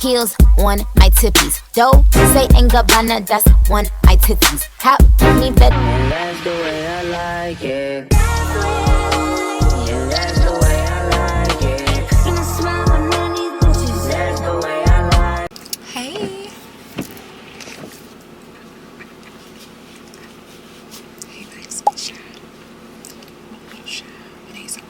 heels on my tippies. Don't say ain't Gabbana, that's on my titties. How me bet. And that's the way I like it. And that's the way I like it. That's the way I like it. Hey. He likes me shy. A little shy when he's around.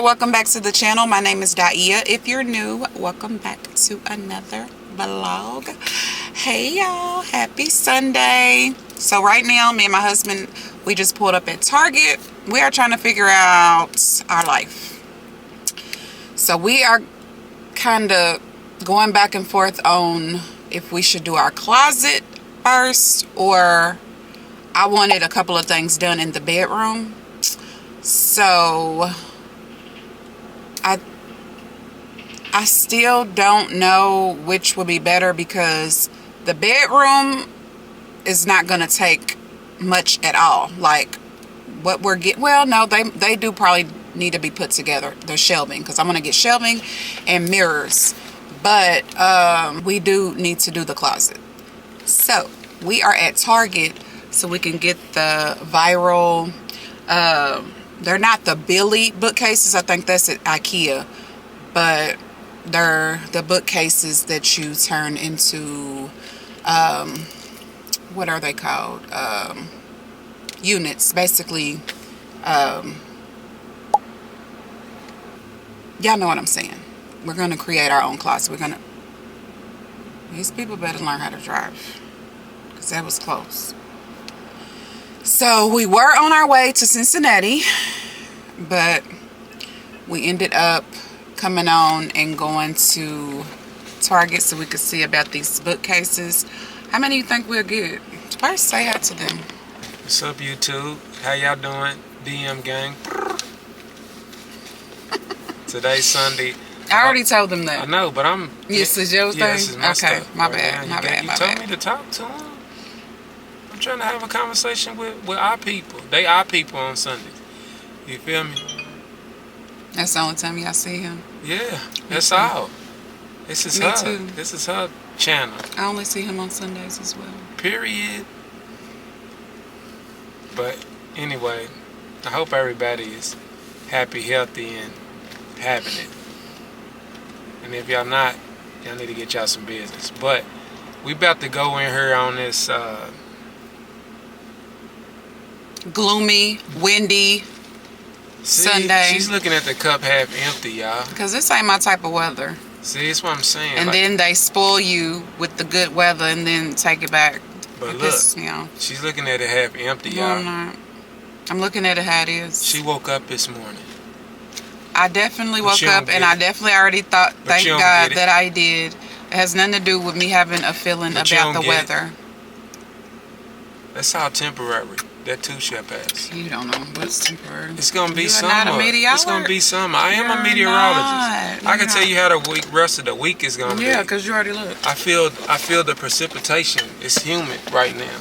Welcome back to the channel. My name is Daa'iyah. If you're new, welcome back to another vlog. Hey y'all, happy Sunday. So right now, me and my husband, we just pulled up at Target. We are trying to figure out our life. So we are kind of going back and forth on if we should do our closet first, or I wanted a couple of things done in the bedroom. So I still don't know which would be better, because the bedroom is not going to take much at all. Like what we're getting, well, no, they do probably need to be put together, the shelving, because I'm going to get shelving and mirrors, but we do need to do the closet. So we are at Target so we can get the viral, they're not the Billy bookcases, I think that's at IKEA, but they're the bookcases that you turn into, what are they called? Units, basically. Y'all know what I'm saying. We're going to create our own closet. These people better learn how to drive, because that was close. So we were on our way to Cincinnati, but we ended up coming on and going to Target so we could see about these bookcases. How many you think we'll get? First, say hi to them. What's up, YouTube? How y'all doing? DM gang. Today's Sunday. I already told them that. I know, but I'm... Yes, it's your thing? thing? This is my okay, stuff. my Right bad, now. my bad, You my told bad. me to talk to them. I'm trying to have a conversation with our people. They our people on Sundays. You feel me? That's the only time y'all see him. Yeah, that's all. This is Me her. too. This is her channel. I only see him on Sundays as well. Period. But anyway, I hope everybody is happy, healthy, and having it. And if y'all not, y'all need to get y'all some business. But we about to go in here on this Gloomy, windy Sunday. She's looking at the cup half empty, y'all. Because this ain't my type of weather. See, that's what I'm saying. And like, then they spoil you with the good weather and then take it back. But It look, pisses me off. she's looking at it half empty, No, I'm y'all. not. I'm looking at it how it is. She woke up this morning. I definitely But woke you don't up, and get I it. definitely already thought, But thank you don't God get it. that I did. It has nothing to do with me having a feeling But you about don't the get it. weather. That's all temporary. That too shall pass. You don't know what's temporary. It's gonna be You are summer. not a meteorologist. It's gonna be summer. I am a You're meteorologist. not. I can You're tell you how the rest of the week is gonna be. Yeah, because you already looked. I feel the precipitation. It's humid right now.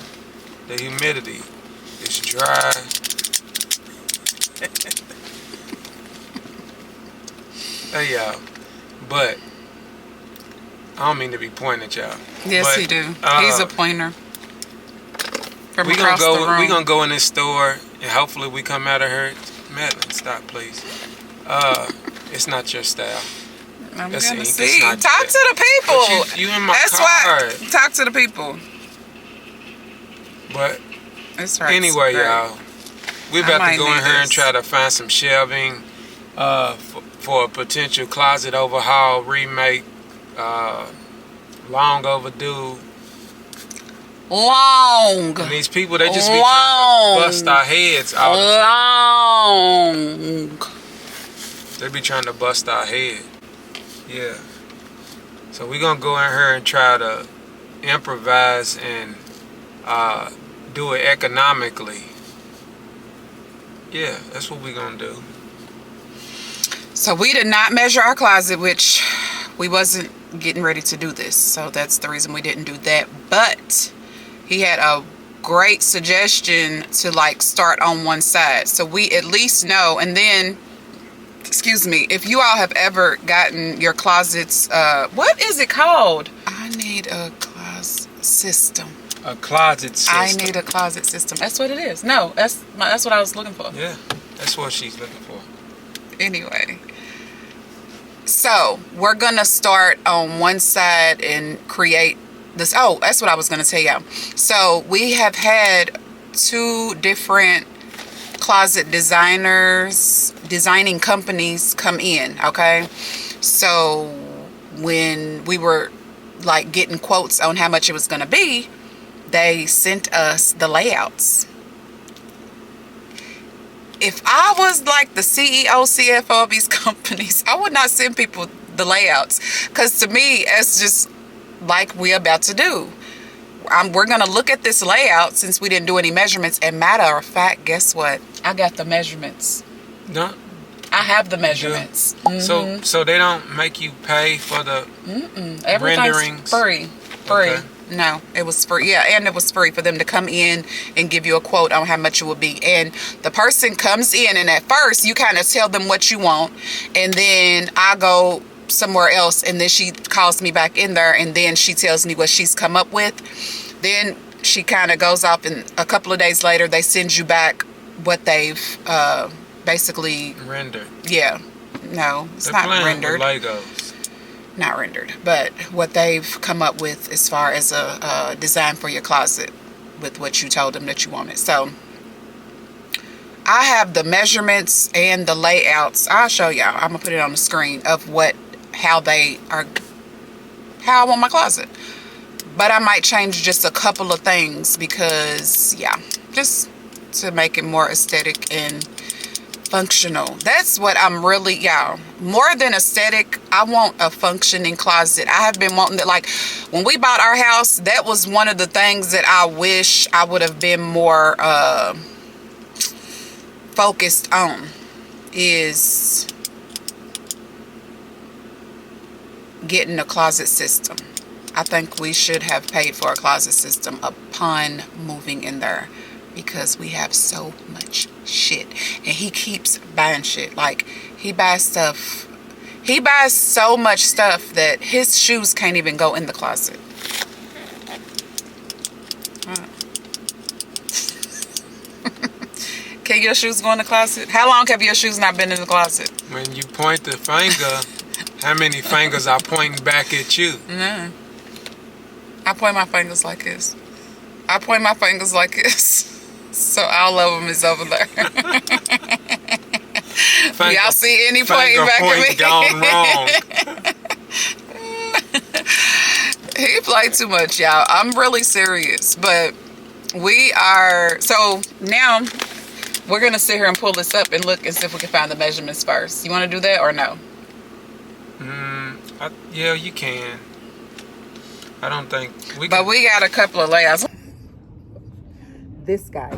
The humidity is dry. Hey y'all, but I don't mean to be pointing at y'all. Yes, but, he do. He's a pointer. From We across the room. We gonna go in this store and hopefully we come out of here. Madeline, stop please. It's not your style. I'm That's gonna ink. see. It's not Talk that. to the people. But you in my That's car. why. Talk to the people. But That's right. anyway, Right. y'all, we I about might to go in need here and this. try to find some shelving for a potential closet overhaul, remake, long overdue. Long. And these people, they just be trying to bust our heads all the time. Long. They be trying to bust our head. Yeah. So we're going to go in here and try to improvise and do it economically. Yeah, that's what we're going to do. So we did not measure our closet, which we wasn't getting ready to do this. So that's the reason we didn't do that. But he had a great suggestion to like start on one side. So we at least know. And then excuse me, if you all have ever gotten your closets, what is it called? I need a closet system. A closet system. I need a closet system. That's what it is. No, that's what I was looking for. Yeah, that's what she's looking for. Anyway, so we're gonna start on one side and create this. Oh, that's what I was gonna tell y'all. So we have had 2 different closet designing companies come in. Okay, so when we were like getting quotes on how much it was gonna be, they sent us the layouts. If I was like the CEO, CFO of these companies, I would not send people the layouts, because to me, it's just like we're about to do. We're going to look at this layout since we didn't do any measurements. And matter of fact, guess what? I got the measurements. No. I have the measurements. Mm-hmm. So they don't make you pay for the renderings? Free. Okay. No, it was free. Yeah, and it was free for them to come in and give you a quote on how much it would be. And the person comes in, and at first you kind of tell them what you want, and then I go somewhere else, and then she calls me back in there, and then she tells me what she's come up with. Then she kind of goes off, and a couple of days later they send you back what they've basically rendered. Yeah, no, it's not rendered. Legos. Not rendered, but what they've come up with as far as a design for your closet with what you told them that you wanted. So I have the measurements and the layouts. I'll show y'all. I'm gonna put it on the screen of how I want my closet. But I might change just a couple of things because, yeah, just to make it more aesthetic and functional. That's what I'm really, y'all, more than aesthetic, I want a functioning closet. I have been wanting that. Like when we bought our house, that was one of the things that I wish I would have been more focused on, is getting a closet system. I think we should have paid for a closet system upon moving in there, because we have so much shit, and he keeps buying shit. Like he buys so much stuff that his shoes can't even go in the closet. Can your shoes go in the closet? How long have your shoes not been in the closet? When you point the finger, how many fingers are pointing back at you? No. I point my fingers like this. So all of them is over there. Y'all see any pointing back at me? Gone wrong. He played too much, y'all. I'm really serious. But we are, so now we're going to sit here and pull this up and look and see if we can find the measurements first. You want to do that or no? Yeah, you can. I don't think we can. But we got a couple of layouts. This guy.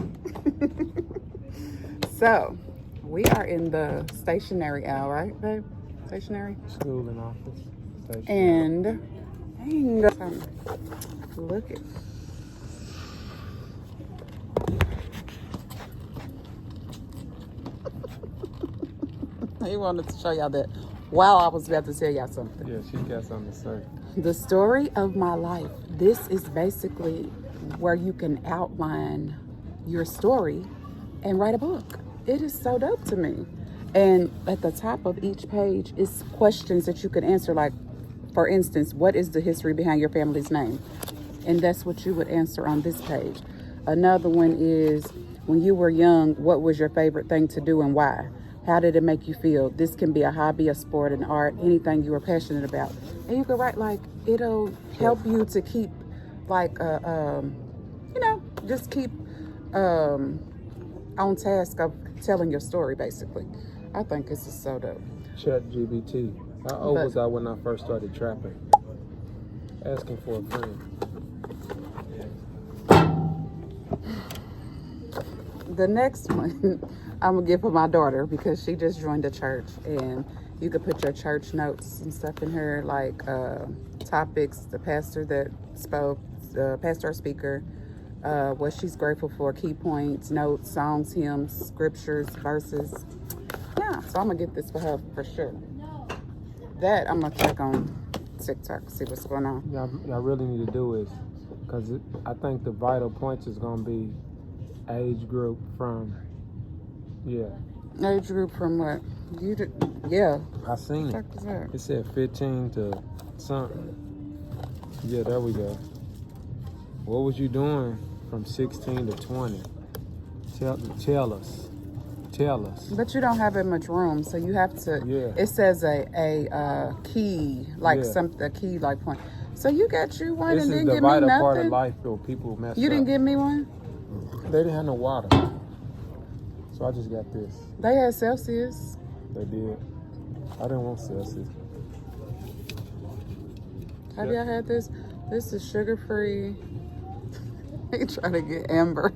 So we are in the stationery aisle, right, babe? Stationery? School and office. And dang, look at. He wanted to show y'all that while I was about to tell y'all something. Yeah, she got something to say. The story of my life. This is basically where you can outline your story and write a book. It is so dope to me. And at the top of each page is questions that you can answer, like, for instance, what is the history behind your family's name? And that's what you would answer on this page. Another one is, when you were young, what was your favorite thing to do and why? How did it make you feel? This can be a hobby, a sport, an art, anything you were passionate about. And you can write, like, it'll help you to keep, like, just keep on task of telling your story, basically. I think this is so dope. ChatGPT. How old was I when I first started trapping? Asking for a friend. The next one I'm gonna give for my daughter, because she just joined a church, and you could put your church notes and stuff in here, like topics, the pastor that spoke, the pastor or speaker, what she's grateful for, key points, notes, songs, hymns, scriptures, verses. Yeah, Yeah, so I'm gonna get this for her for sure. That I'm gonna check on TikTok, see what's going on. Y'all really need to do is, because I think the vital points is gonna be age group from, Age group from what? You did, yeah. I seen it. What the fuck It said 15 to something. Yeah, there we go. What was you doing from 16 to 20? Tell us. But you don't have that much room, so you have to. Yeah. It says a key, like a key like point. So you got you one and didn't give me nothing. This is the vital part of life where people mess up. You didn't give me one. They didn't have no water, so I just got this. They had Celsius. They did. I didn't want Celsius. Have y'all had this? This is sugar free. He trying to get Amber.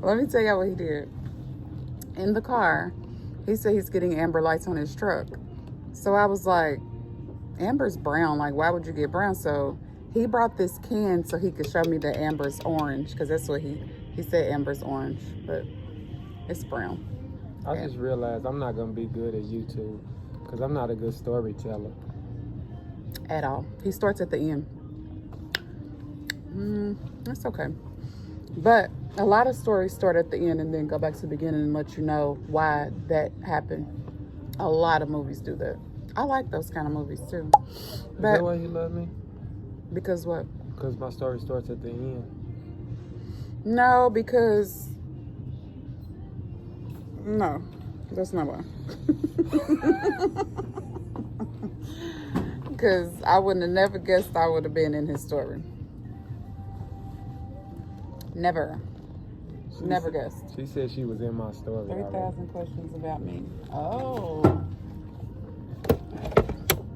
Let me tell y'all what he did. In the car, he said he's getting amber lights on his truck. So I was like, amber's brown. Like, why would you get brown? So he brought this can so he could show me that amber's orange, because that's what he said, amber's orange, but it's brown. I just realized I'm not going to be good at YouTube because I'm not a good storyteller. At all. He starts at the end. That's okay. But a lot of stories start at the end and then go back to the beginning and let you know why that happened. A lot of movies do that. I like those kind of movies too. Is But that why you love me? because what? Because my story starts at the end. No, because no, that's not why. Because I wouldn't have never guessed I would have been in his story. Never. Never guessed. She said she was in my story. 3,000 questions about me. Oh.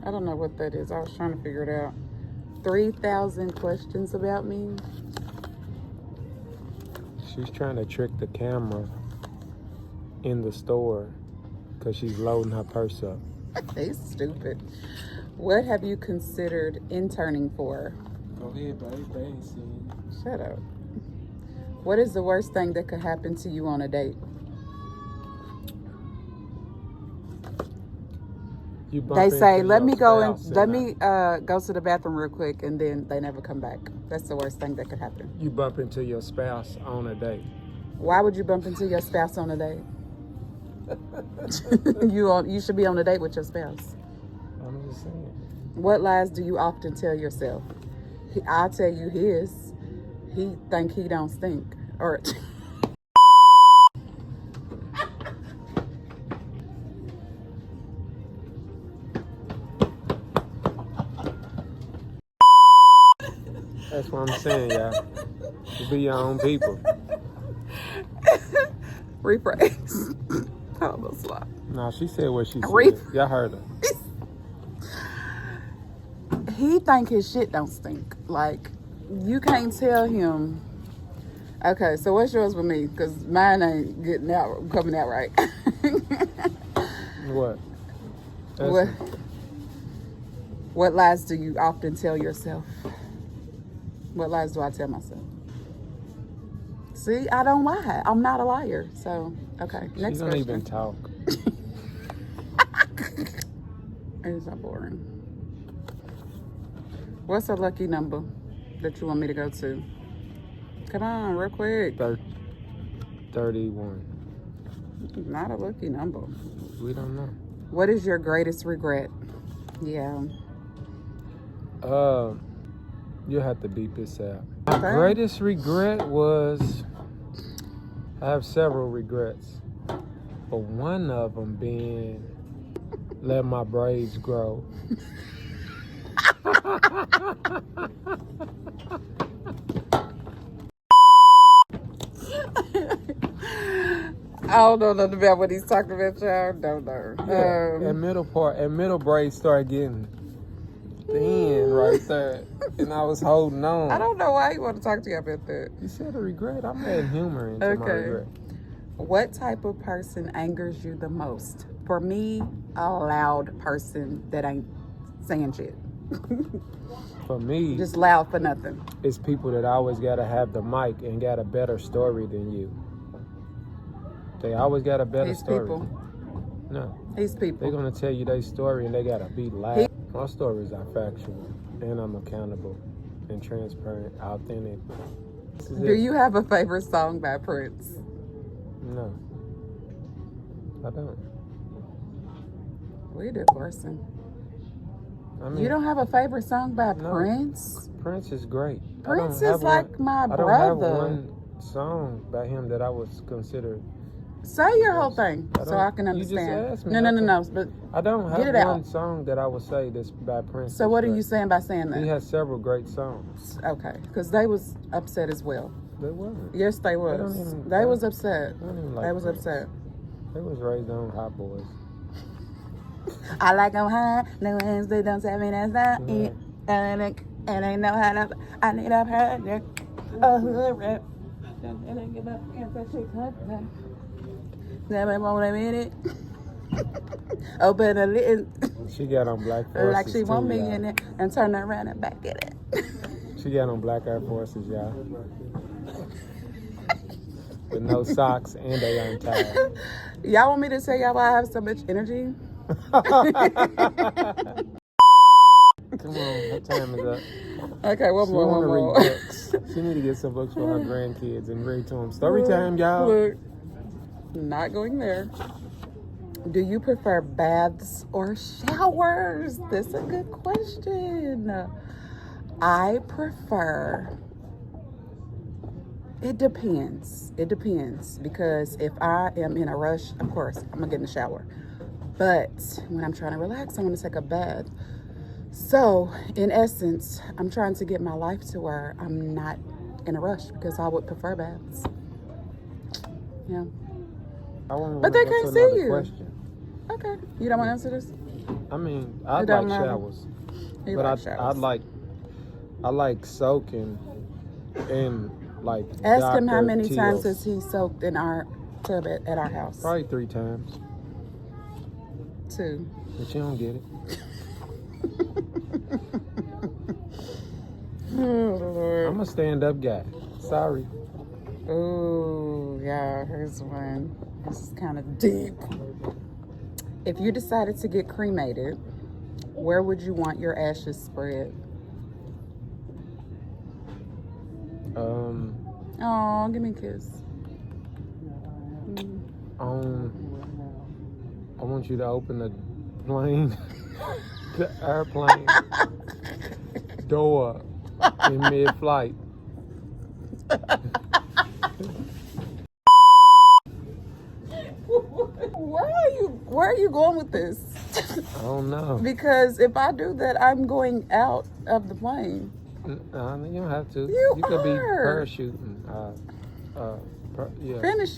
I don't know what that is. I was trying to figure it out. 3,000 questions about me? She's trying to trick the camera in the store because she's loading her purse up. He's stupid. What have you considered interning for? Go ahead, babe. They ain't seen. Shut up. What is the worst thing that could happen to you on a date? They say, let me go to the bathroom real quick, and then they never come back. That's the worst thing that could happen. You bump into your spouse on a date. Why would you bump into your spouse on a date? You should be on a date with your spouse. I'm just saying. What lies do you often tell yourself? I'll tell you his. He think he don't stink. Or That's what I'm saying, y'all. You be your own people. rephrase. I almost lied. No, she said what she said. Y'all heard her. He think his shit don't stink. Like, you can't tell him. Okay, so what's yours with me? Because mine ain't coming out right. What? What lies do you often tell yourself? What lies do I tell myself? See, I don't lie. I'm not a liar. So, okay, next question. She don't even talk. It's not boring. What's a lucky number that you want me to go to? Come on, real quick. 31. Not a lucky number. We don't know. What is your greatest regret? Yeah. You'll have to beep this out. My Okay. greatest regret was, I have several regrets, but one of them being let my braids grow. I don't know nothing about what he's talking about, y'all. Don't know. Yeah, middle braids started getting thin right there, and I was holding on. I don't know why he want to talk to you about that. You said a regret. I'm adding humor into my regret. What type of person angers you the most? For me, a loud person that ain't saying shit. For me, Just loud for nothing. it's people that always gotta have the mic and got a better story than you. They always got a better These story. people. No. These people. They're gonna tell you their story and they gotta be loud. My stories are factual and I'm accountable and transparent, authentic. Do you have a favorite song by Prince? No. I don't. We divorcing. I mean, You don't have a favorite song by No. Prince? Prince is great. Prince I don't is have like one, my I don't have brother. one song by him that I would consider. Say your whole thing I so I don't- can you just understand. asked me. No. But I don't Get have it one out. song that I would say that's by Prince. so is what are great. you saying by saying that? He has several great songs. Okay, because they was upset as well. They wasn't. Yes, they was. don't even- They was upset. I don't even like They was Prince. upset. They was raised on Hot Boys. I like them high. No hands, they don't tell me that's not Yeah. it. And I know how to. I need a project. A hood rap. Never want a minute. Open a lid. She got on black forces Like she want too, me y'all. in it and turn around and back at it. She got on black Air Forces, y'all. With no socks and they untied. Y'all want me to tell y'all why I have so much energy? Come on, her time is up. Okay, one She more. want to read books. She need to get some books for her grandkids and read to them. Story time, y'all. Look, not going there. Do you prefer baths or showers? This is a good question. I prefer. It depends. It depends because if I am in a rush, of course, I'm gonna get in the shower. But when I'm trying to relax, I want to take a bath. So, in essence, I'm trying to get my life to where I'm not in a rush because I would prefer baths. Yeah. But But they can't see you. Question. Okay. You don't want to answer this? I mean, I It don't like matter. showers, You but like I showers. like soaking in like. Ask him how Dr. many times Teal's. has he soaked in our tub at our house? Probably 3 times, 2. but you don't get it. Oh, Lord. I'm a stand-up guy. Sorry. Ooh, yeah, here's one. This is kind of deep. If you decided to get cremated, where would you want your ashes spread? Oh, give me a kiss. I want you to open the plane, the airplane door in mid-flight. Where are you going with this? I don't know. Because if I do that, I'm going out of the plane. No, you don't have to. You could be are. parachuting. Yeah. Finish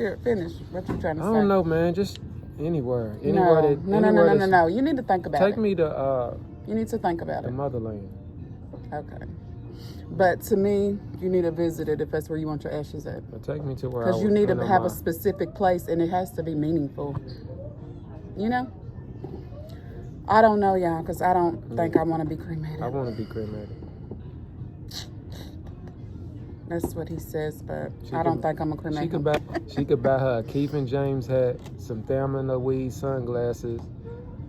what you're trying to I say. don't know, man. Just anywhere. Anywhere No, that. no. anywhere that's- No. You need to think about it. Take me to You need to think about the it. motherland. Okay. But to me, you need to visit it if that's where you want your ashes at. But take me to where. Because you need to have a spot. specific place and it has to be meaningful. You know? I don't know, y'all, because I don't think I want to be cremated. I want to be cremated. That's what he says, but She I don't could- think I'm a cremated. She could buy her a Keith and James hat, some Thelma and Louise sunglasses,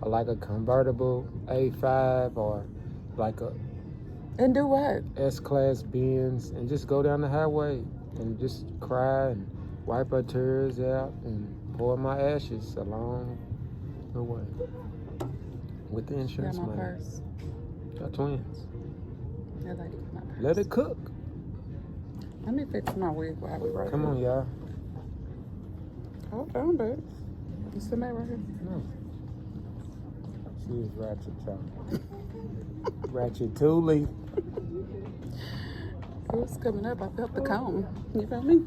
or like a convertible A5 or like a And do what? S-Class Benz and just go down the highway and just cry and wipe her tears out and pour my ashes along the way with the Got insurance my money. purse. Got twins. That lady got my purse. Let it cook. Let me fix my wig while we right Come on, y'all. Hold on, babe. You sit back right here. No. She is ratchet, y'all. Ratchet Toolie. Oh, it's coming up. I felt the comb. You feel me?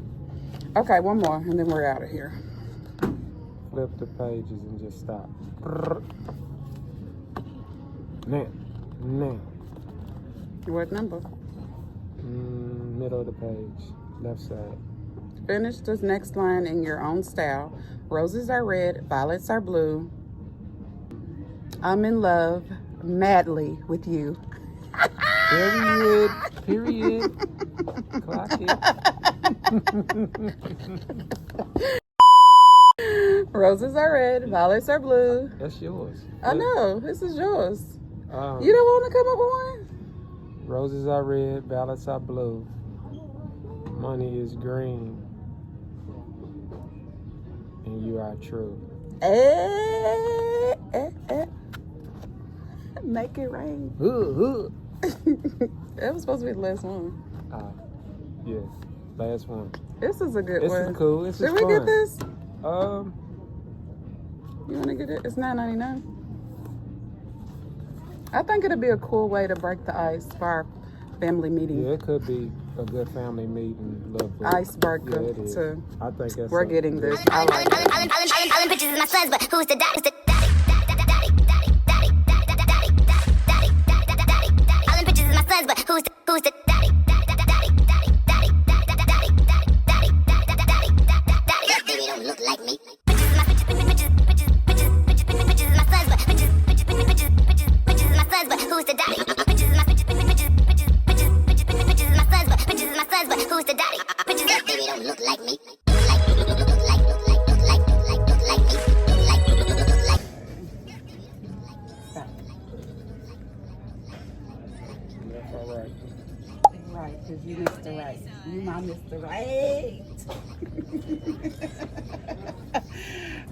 Okay, one more, and then we're out of here. Flip the pages and just stop. Now. What number? Middle of the page, left side. Finish this next line in your own style. Roses are red, violets are blue. I'm in love madly with you. Period. Clock it. Roses are red, violets are blue. That's yours. I know, this is yours. You don't want to come up with one? Roses are red, violets are blue. Money is green. And you are true. Make it rain. That was supposed to be the last one. Yes, last one. This is a good This one. is cool. This is Did we fun. get this? Um, You want to get it? It's $9.99. I think it'd be a cool way to break the ice for our family meeting. yeah, it could be a good family meeting. Icebreaker, Yeah, it is. too. I think that's We're getting this. I like it. All them pictures is my sons, but who's the daddy? All them pictures is my sons, but who's the daddy? Baby don't look like me. Pictures is my sons, but who's the daddy? Pictures is my sons, but who's the daddy? Pictures, baby don't look like me. That's all right. Right, because you Mr. Right. You my Mr. Right.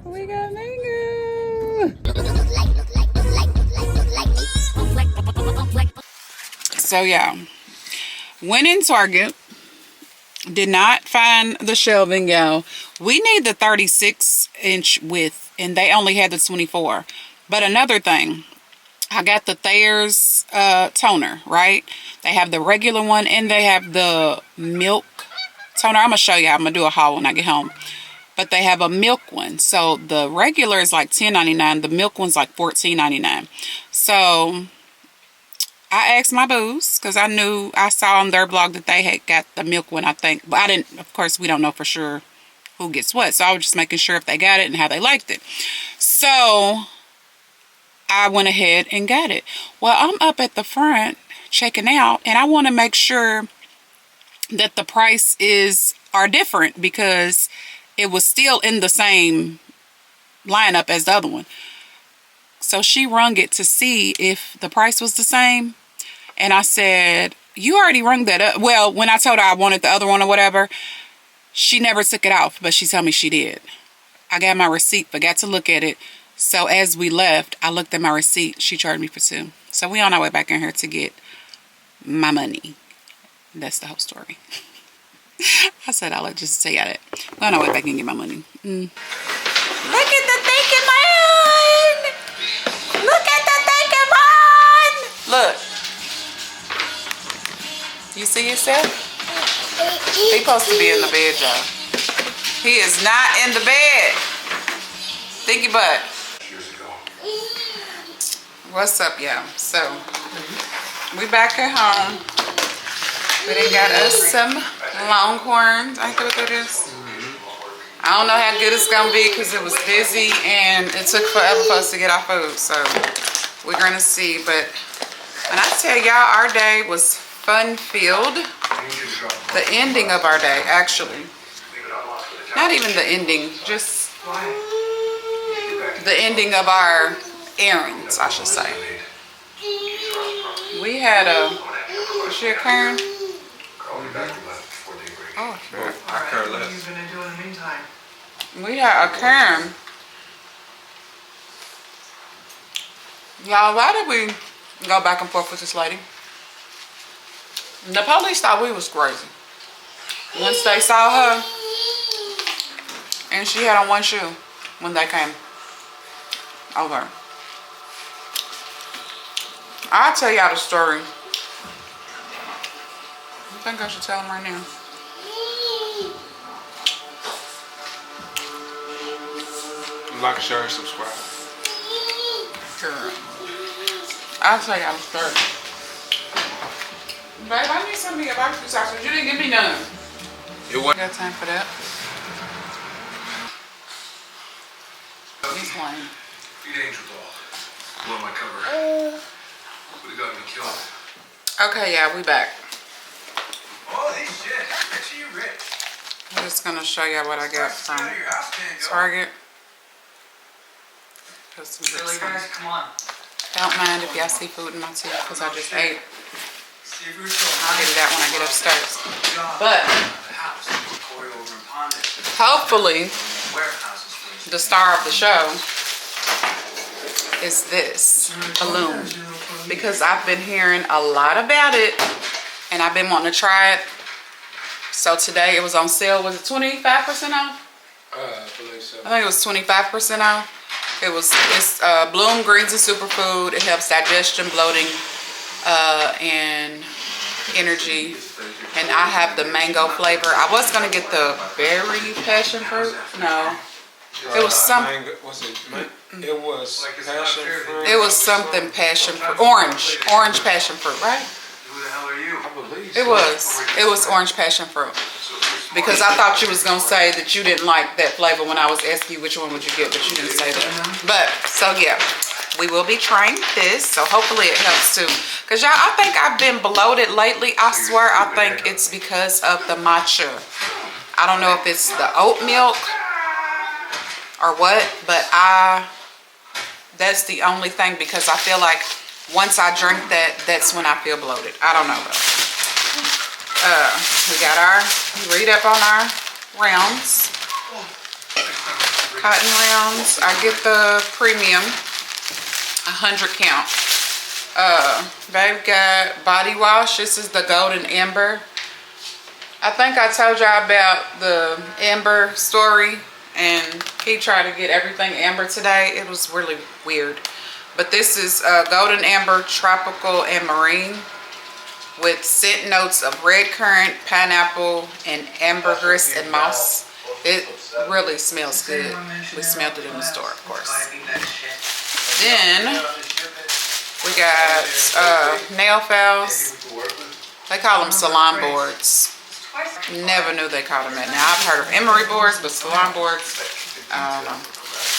We got mango. So yeah, went in Target, did not find the shelving, y'all. We need the 36-inch width, and they only had the 24. But another thing, I got the Thayer's toner, right? They have the regular one, and they have the milk toner. I'm going to show you. I'm going to do a haul when I get home. But they have a milk one. So the regular is like $10.99. The milk one's like $14.99. So I asked my booze because I saw on their blog that they had got the milk one, I think. But I didn't, of course, we don't know for sure who gets what. So I was just making sure if they got it and how they liked it. So I went ahead and got it. Well, I'm up at the front checking out, and I want to make sure that the price are different because it was still in the same lineup as the other one. So she rung it to see if the price was the same. And I said, you already rung that up. Well, when I told her I wanted the other one or whatever, she never took it off, but she told me she did. I got my receipt, forgot to look at it. So as we left, I looked at my receipt. She charged me for $2. So we on our way back in here to get my money. That's the whole story. I said I'll just tell you that. We're on our way back and get my money. Look at the thinking man! Look at the thinking man! Look. You see yourself? He's supposed to be in the bed, y'all. He is not in the bed. Thinky butt. What's up, y'all? So, we back at home. We done got us some Longhorns. I think what that is. I don't know how good it's gonna be because it was busy and it took forever for us to get our food. So we're gonna see. But when I tell y'all, our day was fun-filled. The ending of our day, actually. Not even the ending, just the ending of our errands, I should say. We had is she a Karen? Oh, sure. We had a Karen. Y'all, why did we go back and forth with this lady? The police thought we was crazy. Once they saw her, and she had on one shoe when they came over. I'll tell y'all the story. I think I should tell them right now. Like, share, and subscribe. Sure. I'll tell y'all the story. Babe, I need some of your barbecue sauce. You didn't give me none. It was. Got time for that? He's playing. Feed Angel doll. Blow my cover. Would have got me killed. Okay, yeah, we back. Holy shit. Bitch, you rich. I'm just gonna show y'all what I got from Out of your house, man. Target. Put some Really, lips on. guys, come on. Don't mind if y'all see food in my teeth because I just ate. Seafood I'll get it out when I get upstairs. But But hopefully, the star of the show is this balloon, because I've been hearing a lot about it and I've been wanting to try it. So today it was on sale. Was it 25% off? I believe so. I think it was 25% off. It's Bloom Greens and Superfood. It helps digestion, bloating, and energy. And I have the mango flavor. I was gonna get the berry passion fruit. No, it was some. Mango, was it? It was passion fruit. It was something passion fruit. Orange passion fruit, right? Who the hell are you? I believe It was orange passion fruit. Because I thought you was gonna say that you didn't like that flavor when I was asking you which one would you get, but you didn't say that. But so yeah, we will be trying this. So hopefully it helps too. Cause y'all, I think I've been bloated lately. I swear, I think it's because of the matcha. I don't know if it's the oat milk or what, but that's the only thing, because I feel like once I drink that, that's when I feel bloated. I don't know though. We got read up on our rounds, cotton rounds. I get the premium 100 count. Babe got body wash. This is the golden amber. I think I told y'all about the amber story, and he tried to get everything amber today. It was really weird. But this is golden amber, tropical and marine, with scent notes of red currant, pineapple, and ambergris and moss. It really smells good. We smelled it in the store, of course. Then we got nail files. They call them salon boards. Never knew they called them that. Now I've heard of emery boards, but salon boards, I don't know.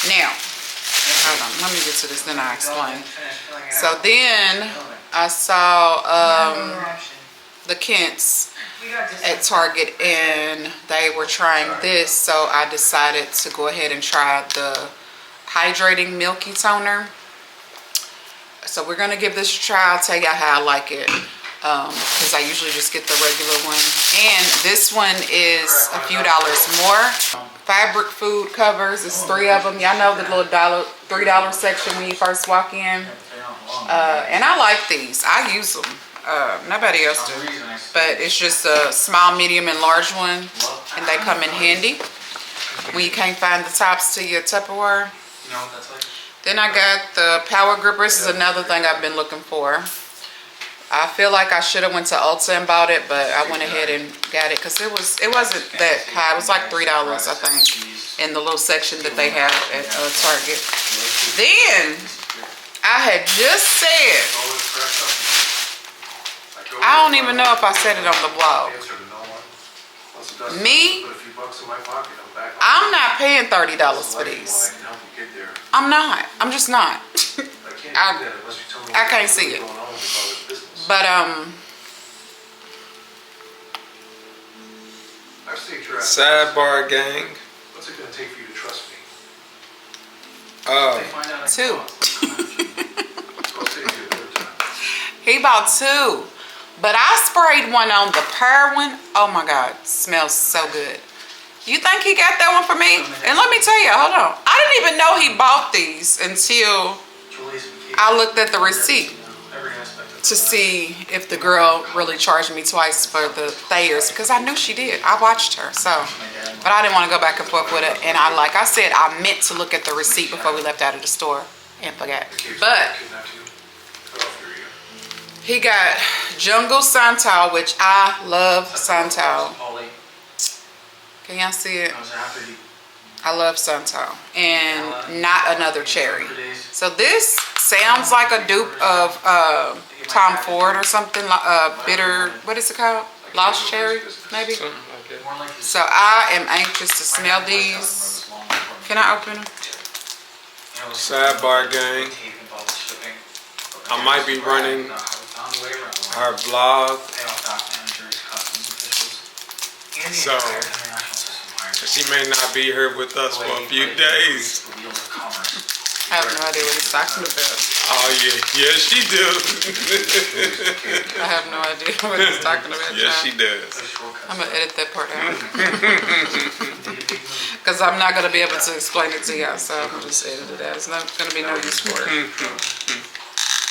Now, hold on, let me get to this, then I'll explain. So then I saw the Kents at Target, and they were trying this, so I decided to go ahead and try the hydrating milky toner. So we're gonna give this a try. I'll tell y'all how I like it, because I usually just get the regular one, and this one is a few dollars more. Fabric food covers, it's 3 of them. Y'all know the little $3 section when you first walk in. And I like these. I use them. Nobody else do. But it's just a small, medium, and large one. And they come in handy when you can't find the tops to your Tupperware. Then I got the power gripper. This is another thing I've been looking for. I feel like I should have went to Ulta and bought it, but I went ahead and got it because it wasn't that high. It was like $3, I think, in the little section that they have at Target. Then I had just said, I don't even know if I said it on the blog. Me, I'm not paying $30 for these. I'm not. I'm just not. I can't see it. But sidebar gang. What's it gonna take for you to trust me? 2. I'll save you a third time. He bought 2. But I sprayed one on the pear one. Oh my God, smells so good. You think he got that one for me? And let me tell you, hold on. I didn't even know he bought these until I looked at the receipt to see if the girl really charged me twice for the Thayers, because I knew she did. I watched her, so. But I didn't want to go back and forth with it. And like I said, I meant to look at the receipt before we left out of the store and forgot. But he got Jungle Santal, which I love Santal. Can y'all see it? I love Santal. And Not Another Cherry. So this sounds like a dupe of Tom Ford or something. Bitter, what is it called? Lost Cherry, maybe? So I am anxious to smell these. Can I open them? Sidebar gang. I might be running her vlog. So she may not be here with us for a few days. I have no idea what he's talking about. Oh yeah, yeah she do. I have no idea what he's talking about. Yes, she does. I'm gonna edit that part out because I'm not gonna be able to explain it to y'all, so I'm just edit it out. It's not gonna be no use for it.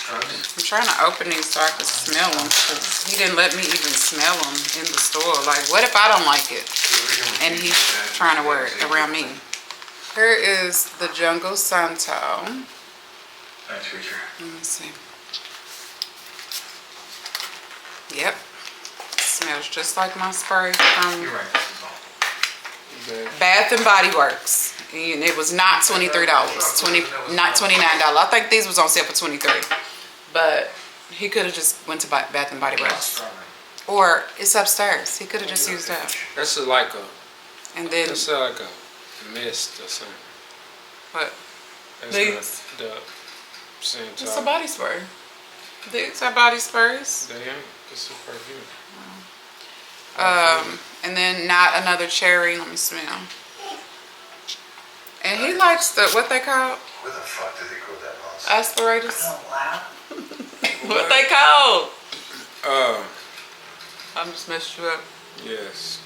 I'm trying to open these so I can smell them because he didn't let me even smell them in the store. Like, what if I don't like it? And he's trying to wear it around me. Here is the Jungle Santo. Nice feature. Let me see. Yep. Smells just like my spray from You're right. Bath and Body Works. And it was not $23. Not $29. I think these was on sale for $23. But he could have just went to Bath and Body Works. Or it's upstairs. He could have just used that. That's like a. And then That's like a mist or something. what? That's These? not the same type. It's a body spray. These are body sprays. They ain't. It's a perfume. And then not another cherry. Let me smell. And he likes the what they call Where the fuck did they grow that nonsense? aspirators. Oh, wow. What they called? Uh, I just messed you up. yes.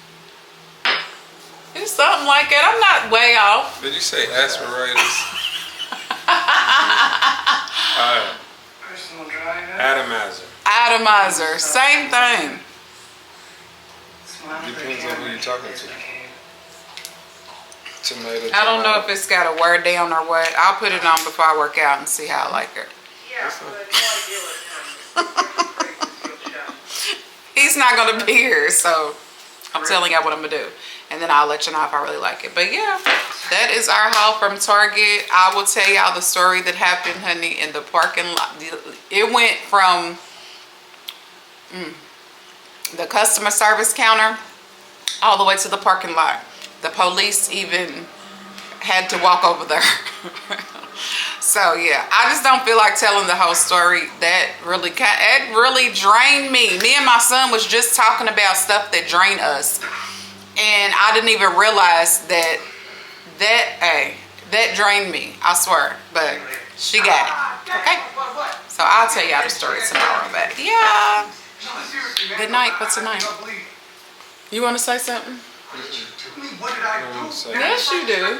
It's something like that. I'm not way off. Did you say aspirators? Personal dryer. Atomizer. Atomizer. Same thing. Depends on who you're talking to. Tomato. I don't know if it's got a wear down or what. I'll put it on before I work out and see how I like it. He's not going to be here, so I'm telling y'all what I'm going to do. And then I'll let you know if I really like it. But yeah, that is our haul from Target. I will tell y'all the story that happened, honey, in the parking lot. It went from the customer service counter all the way to the parking lot. The police even had to walk over there. So yeah, I just don't feel like telling the whole story. That really drained me. Me and my son was just talking about stuff that drained us, and I didn't even realize that drained me. I swear, but she got it. Okay, so I'll tell y'all the story tomorrow. But yeah, good night for tonight. You want to say something? Yes, you do.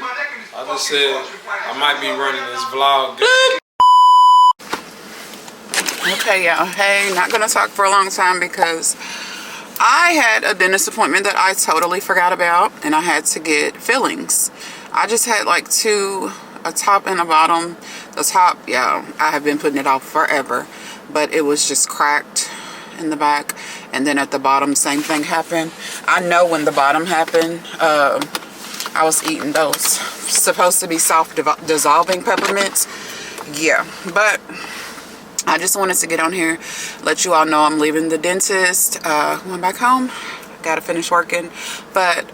I just said I might be running this vlog. Okay, y'all. Hey, not gonna talk for a long time because I had a dentist appointment that I totally forgot about, and I had to get fillings. I just had like two, a top and a bottom. The top, yeah, I have been putting it off forever, but it was just cracked in the back. And then at the bottom, same thing happened. I know when the bottom happened, I was eating those supposed to be soft dissolving peppermints. Yeah, but I just wanted to get on here, let you all know I'm leaving the dentist. Going back home, gotta finish working, but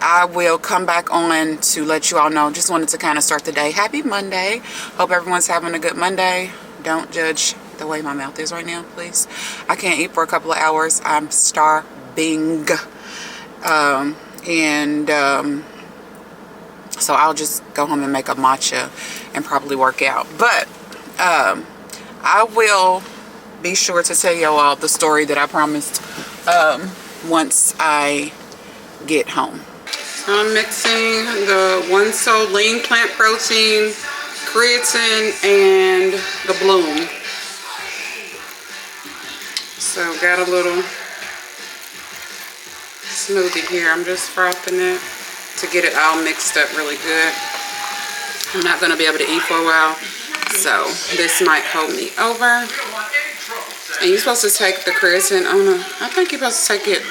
I will come back on to let you all know. Just wanted to kind of start the day. Happy Monday. Hope everyone's having a good Monday. Don't judge the way my mouth is right now, please. I can't eat for a couple of hours. I'm starving. So I'll just go home and make a matcha and probably work out. But I will be sure to tell you all the story that I promised once I get home. I'm mixing the One Soul Lean Plant Protein, creatine, and the Bloom. So got a little smoothie here. I'm just frothing it to get it all mixed up really good. I'm not going to be able to eat for a while, so this might hold me over. And you're supposed to take the creatine on I think you're supposed to take it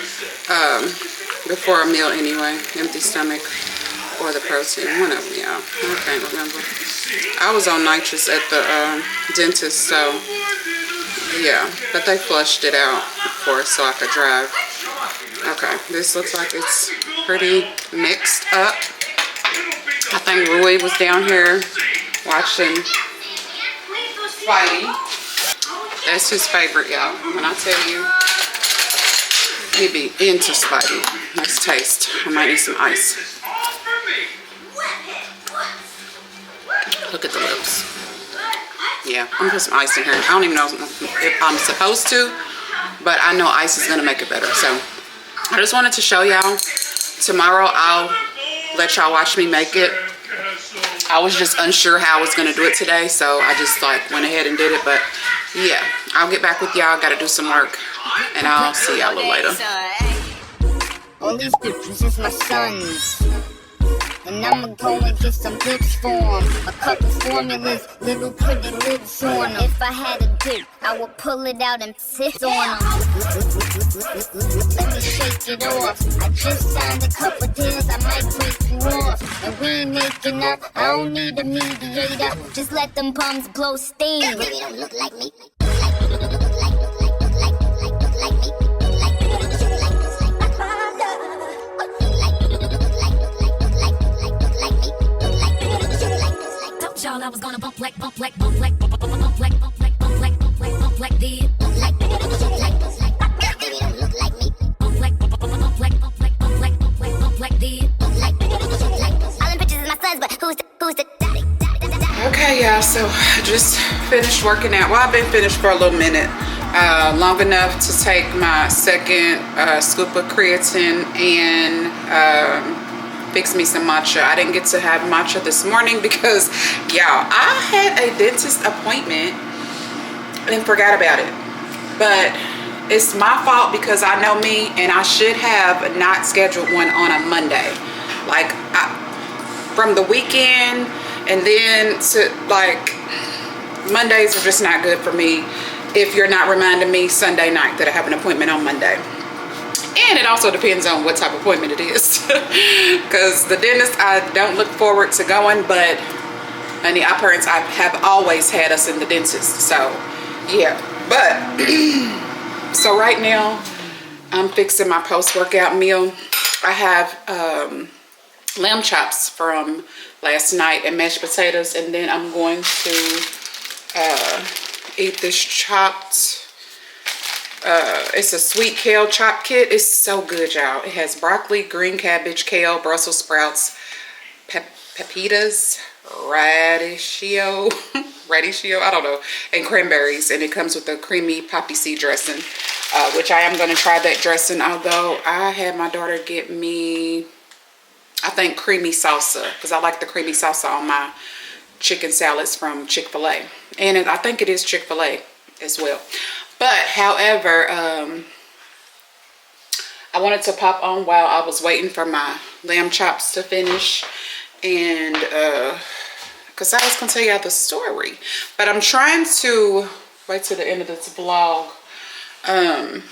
before a meal anyway, empty stomach, or the protein, one of them, y'all. I can't remember. I was on nitrous at the dentist, so yeah, but they flushed it out for us so I could drive. Okay, this looks like it's pretty mixed up. I think Rui was down here watching Spidey. That's his favorite, y'all. When I tell you, he be into Spidey. Let's taste. I might need some ice. Look at the lips. Yeah, I'm gonna put some ice in here. I don't even know if I'm supposed to, but I know ice is gonna make it better. So I just wanted to show y'all. Tomorrow I'll let y'all watch me make it. I was just unsure how I was gonna do it today, so I just like went ahead and did it. But yeah, I'll get back with y'all. Gotta do some work, and I'll see y'all a little later. All these bitches is my sons, and I'ma go and get some lips for 'em. A couple formulas, little pretty lips on 'em. If I had a dick, I would pull it out and sit on 'em. Let me shake it off. I just signed a couple deals, I might break you off. And we ain't making up, I don't need a mediator. Just let them bums blow steam. Baby, don't look like me. Y'all, I was gonna bump like dead. Bump like dead. Baby, don't look like me. Bump like dead. All them bitches is my sons, but who's the daddy? Okay, y'all, so I just finished working out. Well, I've been finished for a little minute. Long enough to take my second scoop of creatine and fix me some matcha. I didn't get to have matcha this morning because, y'all, I had a dentist appointment and forgot about it. But it's my fault because I know me, and I should have not scheduled one on a Monday. Like, from the weekend, and then to, like, Mondays are just not good for me if you're not reminding me Sunday night that I have an appointment on Monday. And it also depends on what type of appointment it is. Because the dentist, I don't look forward to going, but honey, our parents have always had us in the dentist. So yeah, but so right now I'm fixing my post-workout meal. I have lamb chops from last night and mashed potatoes, and then I'm going to eat this chopped it's a sweet kale chop kit. It's so good, y'all. It has broccoli, green cabbage, kale, Brussels sprouts, pepitas, radicchio, I don't know, and cranberries. And it comes with a creamy poppy seed dressing, which I am going to try that dressing. Although I had my daughter get me, I think, creamy salsa, because I like the creamy salsa on my chicken salads from Chick-fil-A. And I think it is Chick-fil-A as well. But however, I wanted to pop on while I was waiting for my lamb chops to finish, and because I was gonna tell y'all the story, but I'm trying to wait to the end of this vlog, and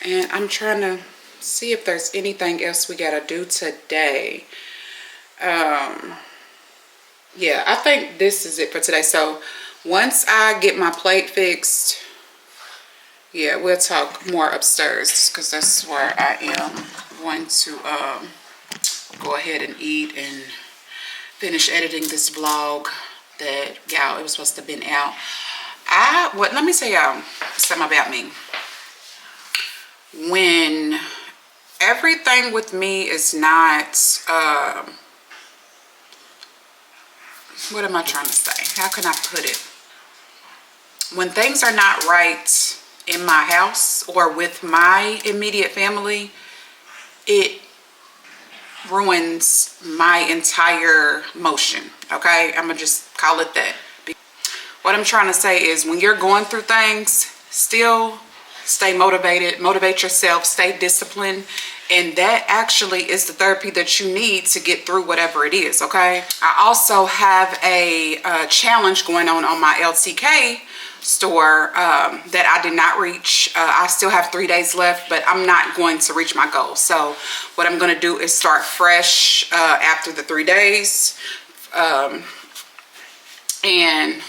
I'm trying to see if there's anything else we gotta do today. Yeah, I think this is it for today. So once I get my plate fixed, yeah, we'll talk more upstairs, because that's where I am going to go ahead and eat and finish editing this vlog that, y'all, it was supposed to have been out. Let me tell y'all something about me. When everything with me is not, what am I trying to say? How can I put it? When things are not right in my house or with my immediate family, it ruins my entire motion. Okay, I'm gonna just call it that. What I'm trying to say is, when you're going through things, still stay motivated, motivate yourself, stay disciplined, and that actually is the therapy that you need to get through whatever it is. Okay, I also have a challenge going on my LTK store that I did not reach. I still have 3 days left, but I'm not going to reach my goal. So what I'm going to do is start fresh after the 3 days, and